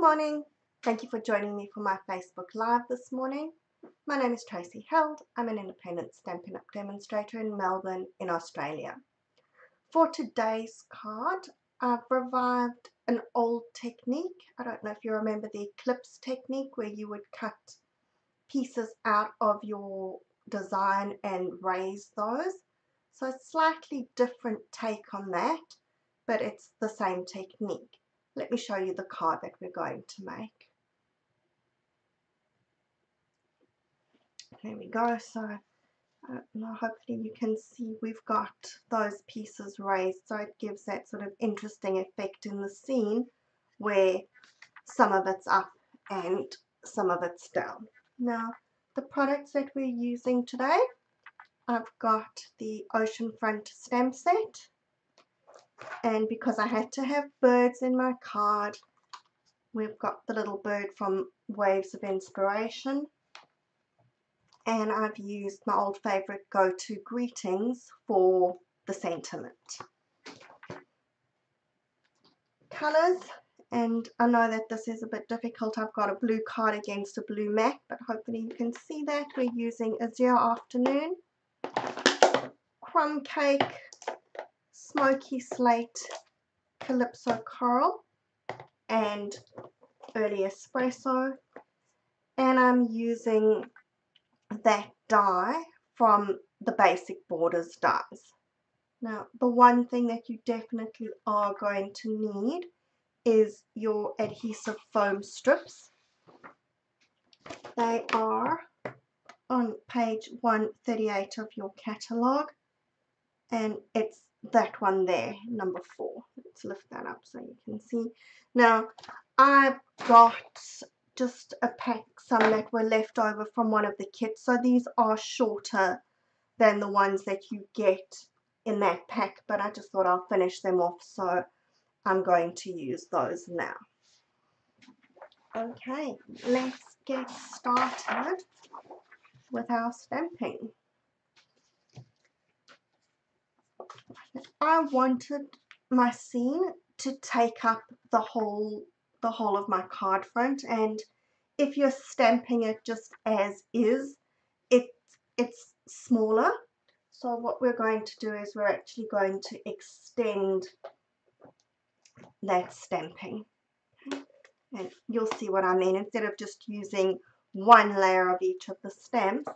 morning. Thank you for joining me for my Facebook Live this morning. My name is Tracy Held. I'm an independent Stampin' Up! Demonstrator in Melbourne in Australia. For today's card, I've revived an old technique. I don't know if you remember the Eclipse technique where you would cut pieces out of your design and raise those. So a slightly different take on that, but it's the same technique. Let me show you the card that we're going to make. There we go. So I don't know, hopefully you can see we've got those pieces raised, so it gives that sort of interesting effect in the scene where some of it's up and some of it's down. Now the products that we're using today, I've got the Oceanfront stamp set, and because I had to have birds in my card, we've got the little bird from Waves of Inspiration, and I've used my old favorite Go-To Greetings for the sentiment. Colors, and I know that this is a bit difficult. I've got a blue card against a blue mat, but hopefully you can see that. We're using Azure Afternoon, Crumb Cake, Smoky Slate, Calypso Coral, and Early Espresso, and I'm using that die from the Basic Borders dies. Now the one thing that you definitely are going to need is your adhesive foam strips. They are on page 138 of your catalogue, and it's that one there, number 4. Let's lift that up so you can see. Now I've got just a pack, some that were left over from one of the kits, so these are shorter than the ones that you get in that pack, but I just thought I'll finish them off, so I'm going to use those now. Okay, let's get started with our stamping. I wanted my scene to take up the whole of my card front, and if you're stamping it just as is, it's smaller. So what we're going to do is we're actually going to extend that stamping. Okay? And you'll see what I mean. Instead of just using one layer of each of the stamps,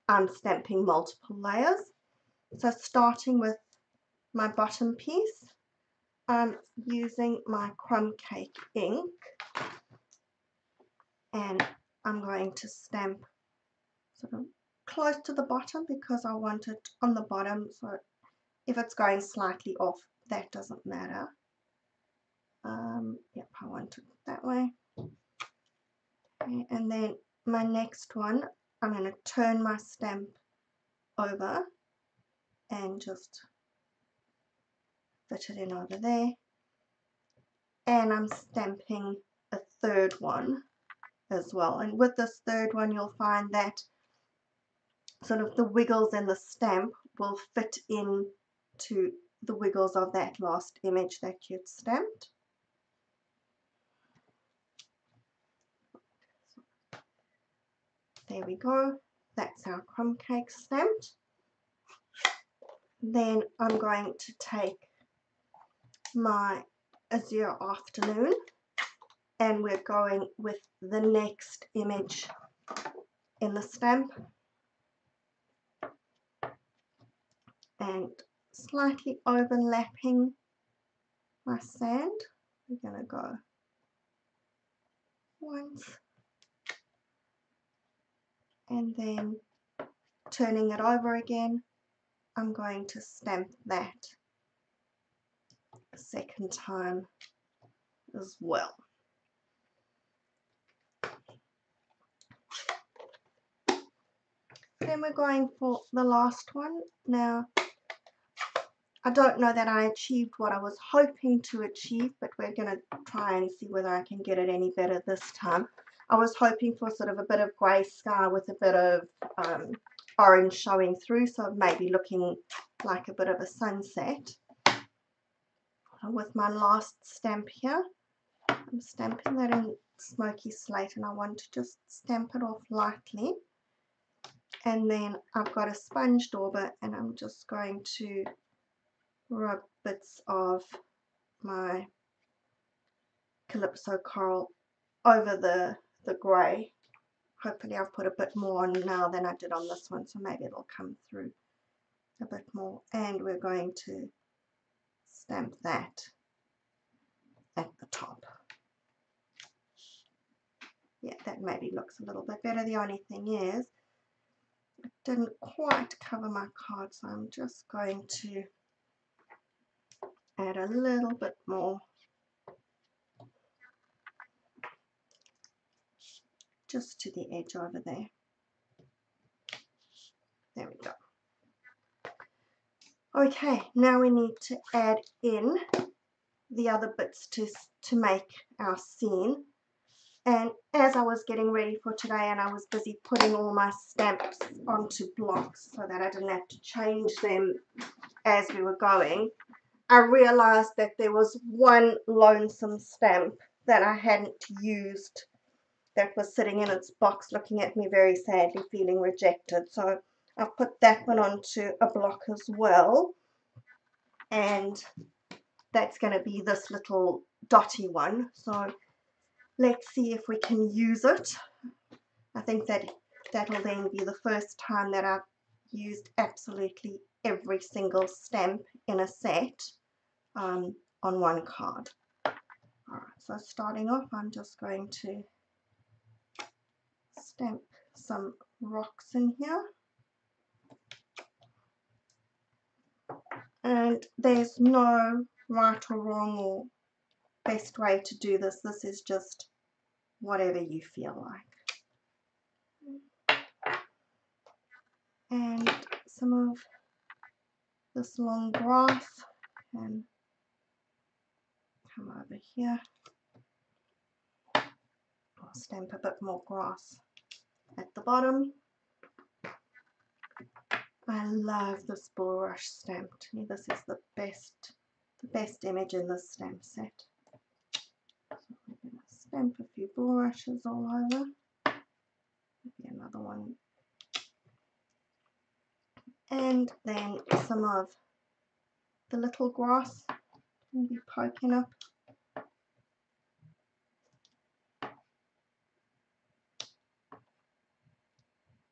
I'm stamping multiple layers. So starting with my bottom piece, I'm using my Crumb Cake ink, and I'm going to stamp sort of close to the bottom because I want it on the bottom, so if it's going slightly off, that doesn't matter. Yep, I want it that way. Okay, and then my next one, I'm going to turn my stamp over and just fit it in over there, and I'm stamping a third one as well. And with this third one, you'll find that sort of the wiggles in the stamp will fit in to the wiggles of that last image that you'd stamped. There we go, that's our crumb cake stamped. Then I'm going to take my Azure Afternoon, and we're going with the next image in the stamp, and slightly overlapping my sand, we're going to go once, and then turning it over again, I'm going to stamp that a second time as well. Then we're going for the last one. Now I don't know that I achieved what I was hoping to achieve, but we're going to try and see whether I can get it any better this time. I was hoping for sort of a bit of grey sky with a bit of orange showing through, so maybe looking like a bit of a sunset. With my last stamp here, I'm stamping that in smoky slate, and I want to just stamp it off lightly. And then I've got a sponge dauber, and I'm just going to rub bits of my Calypso coral over the grey. Hopefully I've put a bit more on now than I did on this one, so maybe it'll come through a bit more. And we're going to stamp that at the top. Yeah, that maybe looks a little bit better. The only thing is, it didn't quite cover my card, so I'm just going to add a little bit more just to the edge over there. There we go. Okay, now we need to add in the other bits to make our scene. And as I was getting ready for today, and I was busy putting all my stamps onto blocks so that I didn't have to change them as we were going, I realized that there was one lonesome stamp that I hadn't used that was sitting in its box looking at me very sadly, feeling rejected. So I've put that one onto a block as well, and that's going to be this little dotty one. So let's see if we can use it. I think that'll then be the first time that I've used absolutely every single stamp in a set on one card. Alright, so starting off, I'm just going to stamp some rocks in here. And there's no right or wrong or best way to do this. This is just whatever you feel like. And some of this long grass can come over here. I'll stamp a bit more grass at the bottom. I love this bulrush stamp. To me, this is the best image in this stamp set. So I'm going to stamp a few bulrushes all over. Maybe another one. And then some of the little grass can be poking up.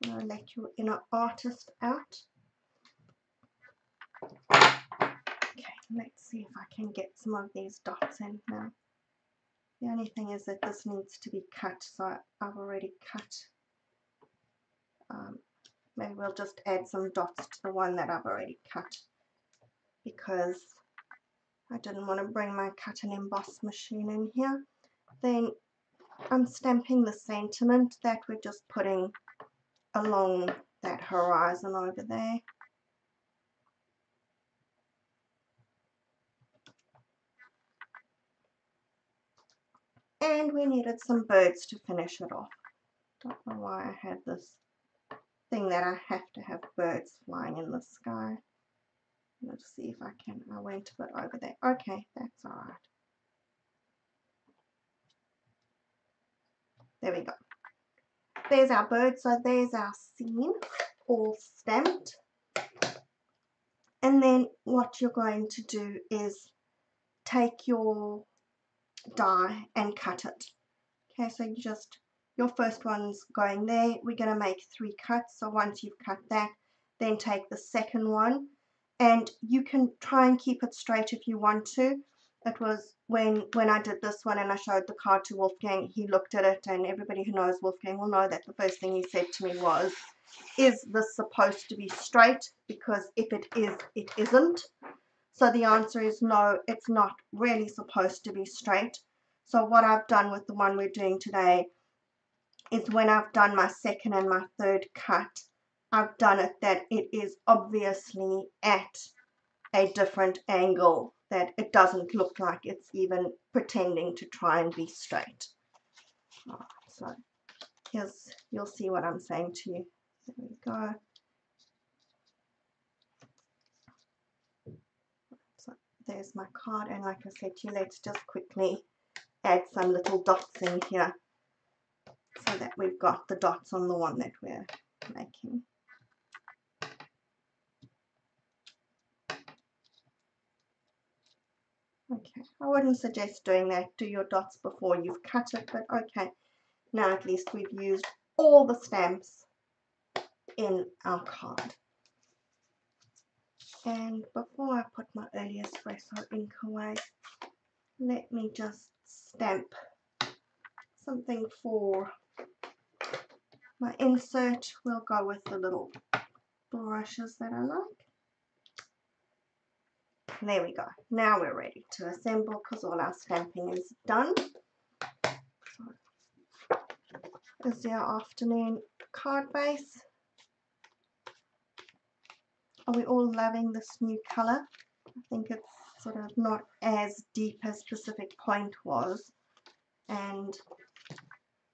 I'm going to let your inner artist out. Okay, let's see if I can get some of these dots in now. The only thing is that this needs to be cut, so I've already cut. Maybe we'll just add some dots to the one that I've already cut, because I didn't want to bring my cut and emboss machine in here. Then I'm stamping the sentiment that we're just putting along that horizon over there. And we needed some birds to finish it off. Don't know why I had this thing that I have to have birds flying in the sky. Let's see if I can. I went a bit over there. Okay, that's alright. There we go. There's our bird. So there's our scene all stamped. And then what you're going to do is take your die and cut it. Okay, so your first one's going there. We're going to make 3 cuts. So once you've cut that, then take the second one, and you can try and keep it straight if you want to. It was when I did this one and I showed the card to Wolfgang, he looked at it, and everybody who knows Wolfgang will know that the first thing he said to me was, is this supposed to be straight? Because if it is, it isn't. So the answer is no, it's not really supposed to be straight. So what I've done with the one we're doing today is when I've done my second and my third cut, I've done it that it is obviously at a different angle, that it doesn't look like it's even pretending to try and be straight. Alright, so you'll see what I'm saying to you. There we go. So there's my card, and like I said to you, let's just quickly add some little dots in here so that we've got the dots on the one that we're making. Okay, I wouldn't suggest doing that. Do your dots before you've cut it, but okay. Now at least we've used all the stamps in our card. And before I put my early espresso ink away, let me just stamp something for my insert. We'll go with the little brushes that I like. There we go. Now we're ready to assemble because all our stamping is done. Is our afternoon card base. Are we all loving this new colour? I think it's sort of not as deep as Pacific Point was, and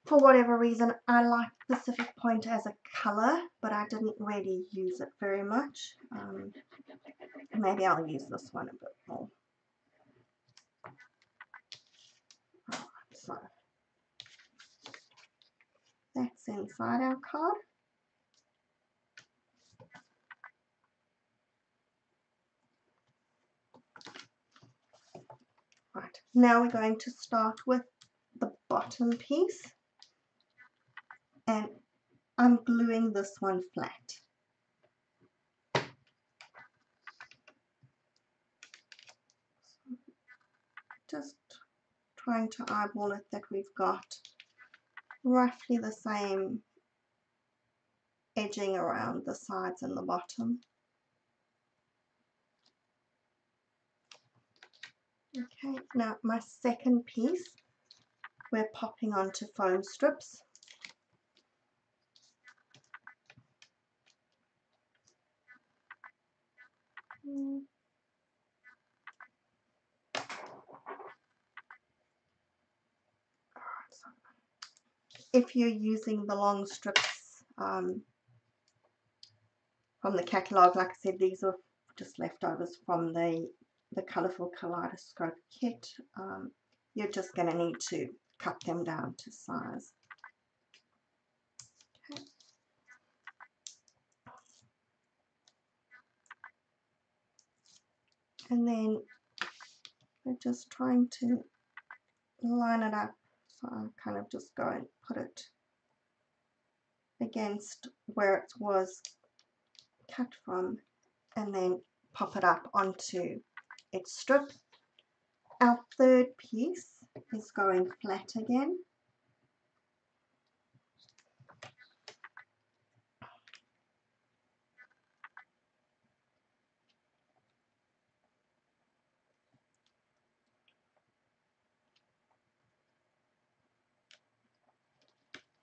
for whatever reason I like Pacific Point as a colour, but I didn't really use it very much. Maybe I'll use this one a bit more. Alright, so that's inside our card. Right, now we're going to start with the bottom piece, and I'm gluing this one flat. Just trying to eyeball it that we've got roughly the same edging around the sides and the bottom. Okay, now my second piece we're popping onto foam strips. If you're using the long strips from the catalogue, like I said, these are just leftovers from the Colourful Kaleidoscope kit. You're just going to need to cut them down to size. Okay. And then we're just trying to line it up, so I kind of just go and put it against where it was cut from, and then pop it up onto its strip. Our third piece is going flat again.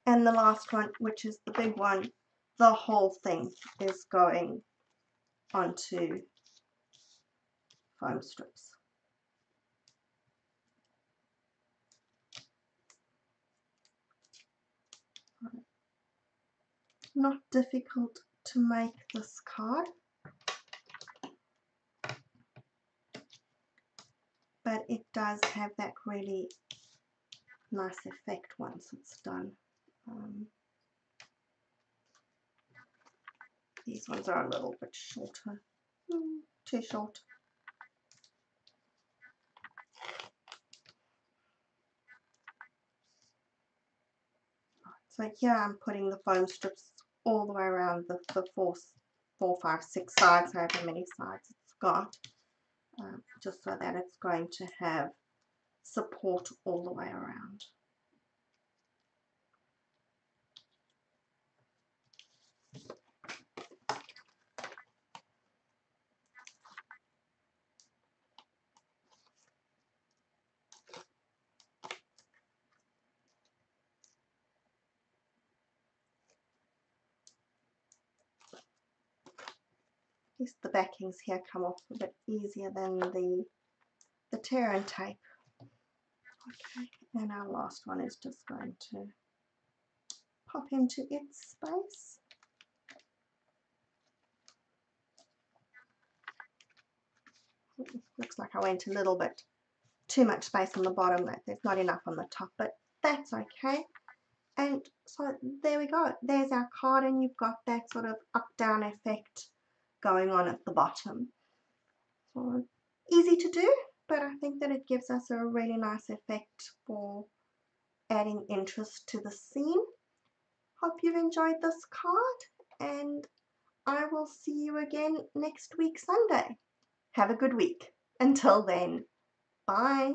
And the last one, which is the big one, the whole thing is going onto foam strips. Not difficult to make this card, but it does have that really nice effect once it's done. These ones are a little bit shorter, too short. So here I'm putting the foam strips all the way around the four, 5, 6 sides, however many sides it's got, just so that it's going to have support all the way around. The backings here come off a bit easier than the tear and tape. Okay, and our last one is just going to pop into its space. Looks like I went a little bit too much space on the bottom, that there's not enough on the top, but that's okay. And so there we go. There's our card, and you've got that sort of up-down effect going on at the bottom. So easy to do, but I think that it gives us a really nice effect for adding interest to the scene. Hope you've enjoyed this card, and I will see you again next week Sunday. Have a good week. Until then, bye.